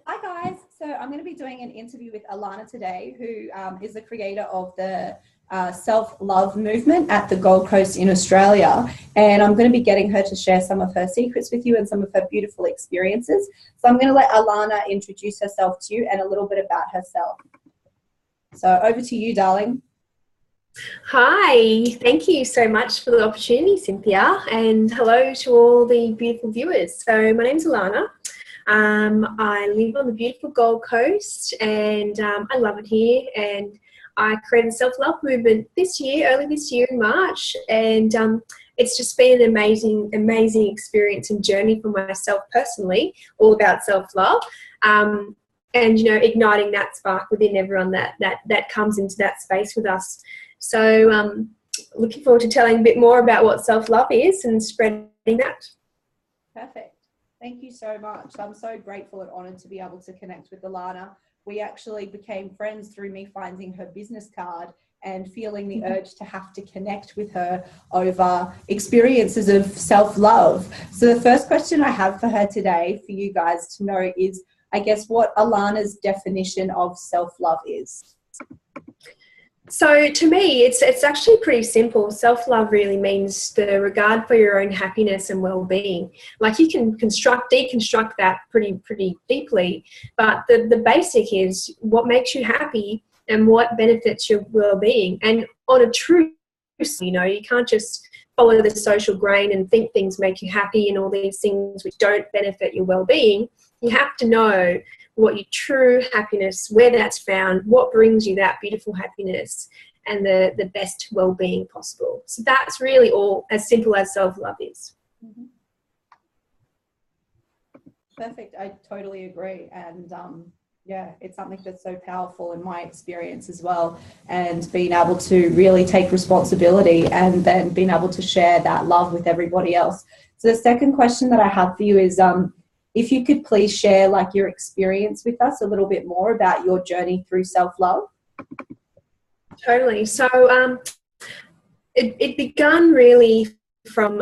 Hi guys, so I'm going to be doing an interview with Alana today, who is the creator of the self-love movement at the Gold Coast in Australia, and I'm going to be getting her to share some of her secrets with you and some of her beautiful experiences. So I'm going to let Alana introduce herself to you and a little bit about herself. So over to you, darling. Hi, thank you so much for the opportunity, Cynthia, and hello to all the beautiful viewers. So my name's Alana. I live on the beautiful Gold Coast, and I love it here, and I created a self-love movement early this year in March, and it's just been an amazing experience and journey for myself personally, all about self-love, and igniting that spark within everyone that comes into that space with us. So looking forward to telling a bit more about what self-love is and spreading that. Perfect. Thank you so much. I'm so grateful and honoured to be able to connect with Alana. We actually became friends through me finding her business card and feeling the urge to have to connect with her over experiences of self-love. So the first question I have for her today for you guys to know is, I guess, what Alana's definition of self-love is. So to me, it's actually pretty simple. Self-love really means the regard for your own happiness and well-being. Like, you can deconstruct that pretty deeply, but the basic is what makes you happy and what benefits your well-being. And on a true, you can't just follow the social grain and think things make you happy and all these things which don't benefit your well-being. You have to know what your true happiness, where that's found, what brings you that beautiful happiness and the best well-being possible. So that's really all, as simple as self-love is. Mm-hmm. Perfect. I totally agree. And yeah, it's something that's so powerful in my experience as well, and being able to really take responsibility and then being able to share that love with everybody else. So the second question that I have for you is, if you could please share your experience with us a little bit more about your journey through self-love. Totally. So it began really from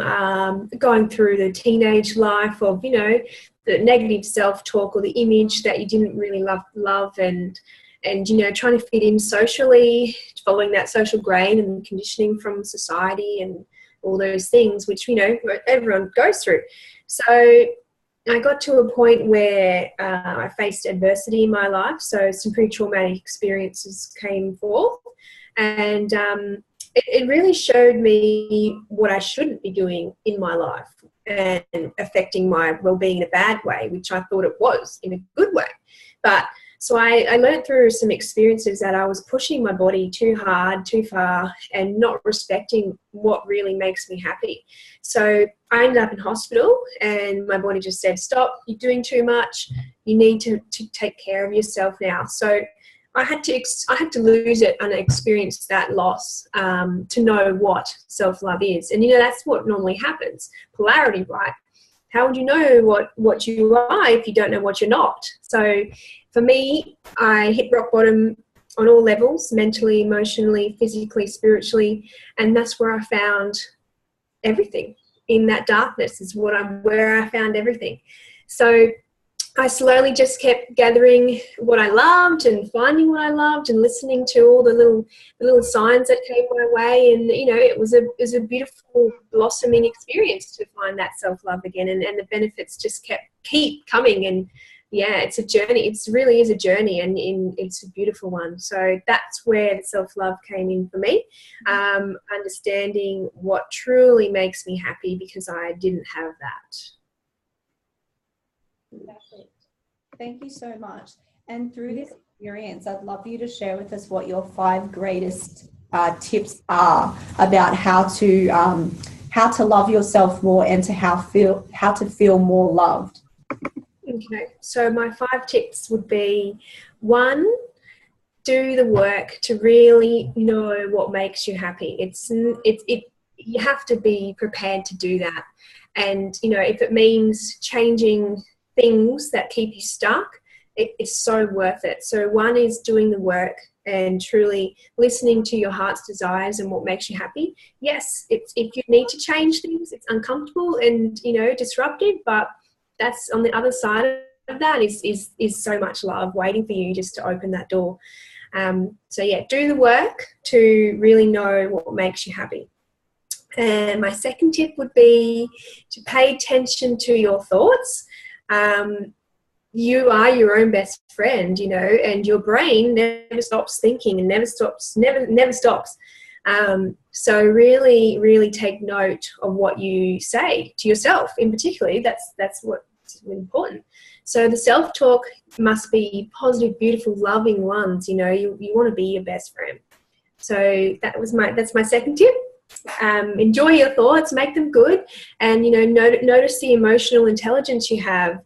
going through the teenage life of, the negative self-talk or the image that you didn't really love and trying to fit in socially, following that social grain and conditioning from society and all those things, which, everyone goes through. So I got to a point where I faced adversity in my life, so some pretty traumatic experiences came forth, and it really showed me what I shouldn't be doing in my life and affecting my well-being in a bad way, which I thought it was in a good way. But so I learned through some experiences that I was pushing my body too hard, too far, and not respecting what really makes me happy. So I ended up in hospital, and my body just said, stop, you're doing too much. You need to take care of yourself now. So I had to lose it and experience that loss to know what self-love is. And, that's what normally happens. Polarity, right? How would you know what you are if you don't know what you're not? So for me, I hit rock bottom on all levels, mentally, emotionally, physically, spiritually, and that's where I found everything. In that darkness is where I found everything. So I slowly just kept gathering what I loved and finding what I loved and listening to all the little signs that came my way. And, it was a beautiful blossoming experience to find that self-love again. And the benefits just keep coming. And yeah, it's a journey. It really is a journey, and it's a beautiful one. So that's where the self-love came in for me, understanding what truly makes me happy, because I didn't have that. Perfect. Thank you so much. And through this experience, I'd love you to share with us what your 5 greatest tips are about how to love yourself more and how to feel more loved. Okay, so my 5 tips would be: 1, do the work to really know what makes you happy. You have to be prepared to do that. And, if it means changing things that keep you stuck, it's so worth it. So 1 is doing the work and truly listening to your heart's desires and what makes you happy. Yes, if you need to change things, it's uncomfortable and, disruptive, but that's on the other side that is so much love waiting for you just to open that door. So yeah, do the work to really know what makes you happy. And my second tip would be to pay attention to your thoughts. You are your own best friend, you know, and your brain never stops thinking and never stops. So really, really take note of what you say to yourself in particular. That's what's really important. So the self-talk must be positive, beautiful, loving ones. You know, you want to be your best friend. So that's my second tip. Enjoy your thoughts, make them good, and, you know, notice the emotional intelligence you have.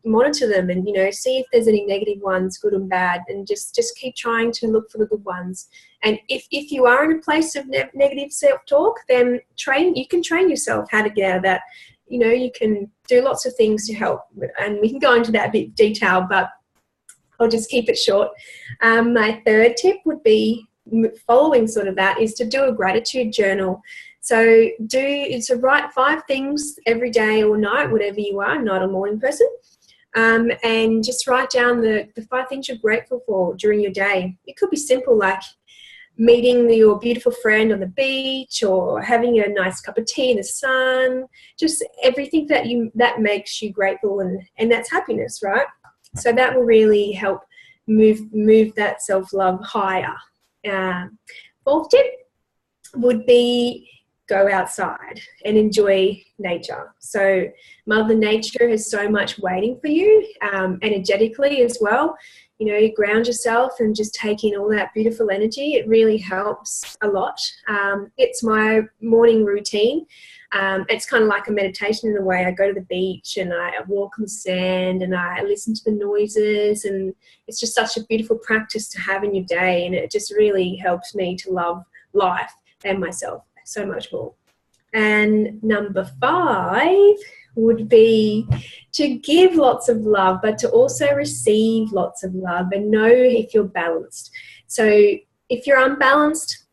Monitor them, and, you know, see if there's any negative ones, good and bad, and just keep trying to look for the good ones. And if you are in a place of negative self-talk, then you can train yourself how to get out of that. You know, you can do lots of things to help, and we can go into that a bit detail, but I'll just keep it short. My third tip would be, following sort of that, is to do a gratitude journal. So write 5 things every day or night, whatever you are, not a morning person, and just write down the 5 things you're grateful for during your day. It could be simple, like meeting your beautiful friend on the beach, or having a nice cup of tea in the sun, just everything that makes you grateful, and that's happiness, right? So that will really help move that self-love higher. Fourth tip would be go outside and enjoy nature. So Mother Nature has so much waiting for you, energetically as well. You know, you ground yourself and just take in all that beautiful energy. It really helps a lot. It's my morning routine. It's kind of like a meditation in a way. I go to the beach and I walk on the sand and I listen to the noises, and it's just such a beautiful practice to have in your day, and it just really helps me to love life and myself so much more. And number 5 would be to give lots of love, but to also receive lots of love, and know if you're balanced. So if you're unbalanced,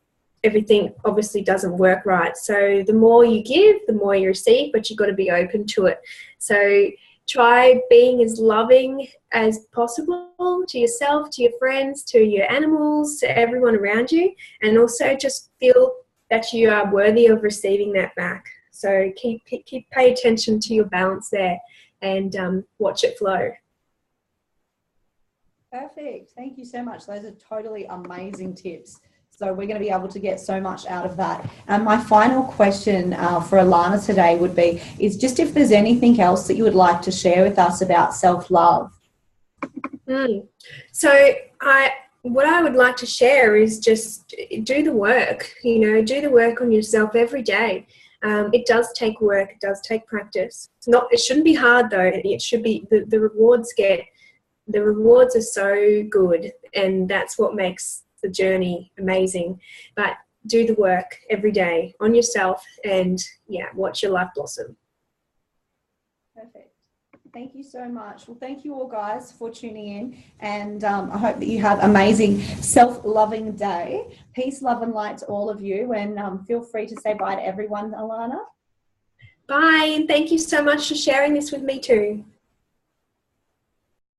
everything obviously doesn't work right. So the more you give, the more you receive, but you've got to be open to it. So try being as loving as possible to yourself, to your friends, to your animals, to everyone around you, and also just feel that you are worthy of receiving that back. So pay attention to your balance there, and watch it flow. Perfect. Thank you so much. Those are totally amazing tips. So we're going to be able to get so much out of that. And my final question for Alana today would be, is just if there's anything else that you would like to share with us about self-love. So what I would like to share is just do the work, you know, do the work on yourself every day. It does take work. It does take practice. It shouldn't be hard though. It should be, the rewards are so good, and that's what makes the journey amazing. But do the work every day on yourself, and watch your life blossom. Perfect. Thank you so much. Well, thank you all guys for tuning in, and I hope that you have an amazing self-loving day. Peace, love and light to all of you, and feel free to say bye to everyone, Alana. Bye, and thank you so much for sharing this with me too.